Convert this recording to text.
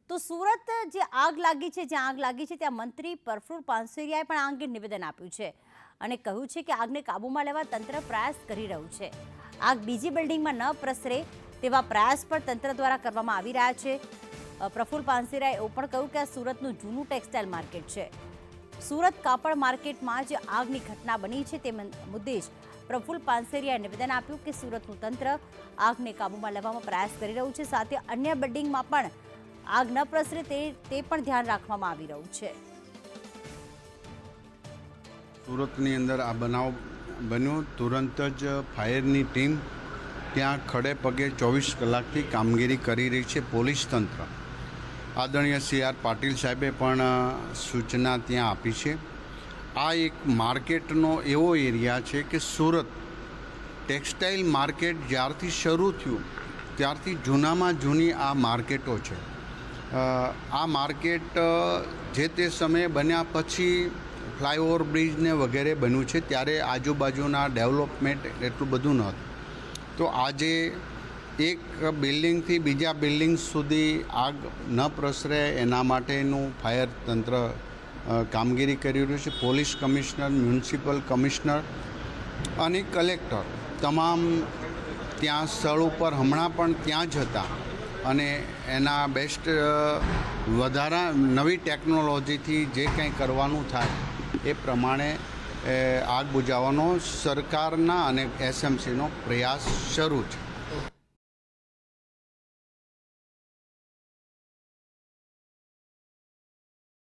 તો સુરત જે આગ લાગી છે, જ્યાં આગ લાગી છે ત્યાં મંત્રી પ્રફુલ્લ પાનસેરિયાએ પણ આ અંગે નિવેદન આપ્યું છે અને કહ્યું છે કે આગને કાબૂમાં લેવા તંત્ર પ્રયાસ કરી રહ્યું છે. આગ બીજી બિલ્ડિંગમાં ન પ્રસરે તેવા પ્રયાસ પણ તંત્ર દ્વારા કરવામાં આવી રહ્યા છે. પ્રફુલ્લ પાનસેરિયાએ એવું પણ કહ્યું કે આ સુરતનું જૂનું ટેક્સટાઇલ માર્કેટ છે. સુરત કાપડ માર્કેટમાં જે આગની ઘટના બની છે તે મુદ્દે જ પ્રફુલ્લ પાનસેરિયાએ નિવેદન આપ્યું કે સુરતનું તંત્ર આગને કાબૂમાં લેવામાં પ્રયાસ કરી રહ્યું છે. સાથે અન્ય બિલ્ડિંગમાં પણ આગ ન પ્રસરે તે પણ ધ્યાન રાખવામાં આવી રહ્યું છે. સુરતની અંદર આ બનાવ બન્યો, તુરંત જ ફાયરની ટીમ ત્યાં ખડે પગે 24 કલાકથી કામગીરી કરી રહી છે. પોલીસ તંત્ર આદરણીય CR પાટીલ સાહેબે પણ સૂચના ત્યાં આપી છે. આ એક માર્કેટનો એવો એરિયા છે કે સુરત ટેક્સટાઇલ માર્કેટ જ્યારથી શરૂ થયું ત્યારથી જૂનામાં જૂની આ માર્કેટો છે. આ માર્કેટ જે તે સમયે બન્યા પછી ફ્લાયઓવર બ્રિજને વગેરે બન્યું છે, ત્યારે આજુબાજુના ડેવલપમેન્ટ એટલું બધું નહોતું. તો આજે એક બિલ્ડિંગથી બીજા બિલ્ડિંગ સુધી આગ ન પ્રસરે એના માટેનું ફાયર તંત્ર કામગીરી કરી રહ્યું છે. પોલીસ કમિશનર, મ્યુનિસિપલ કમિશનર અને કલેક્ટર તમામ ત્યાં સ્થળ ઉપર હમણાં પણ ત્યાં જ હતા અને એના બેસ્ટ વધારા નવી ટેકનોલોજીથી જે કંઈ કરવાનું થાય એ પ્રમાણે આગ બુઝાવવાનો સરકારના અને SMCનો પ્રયાસ શરૂ છે.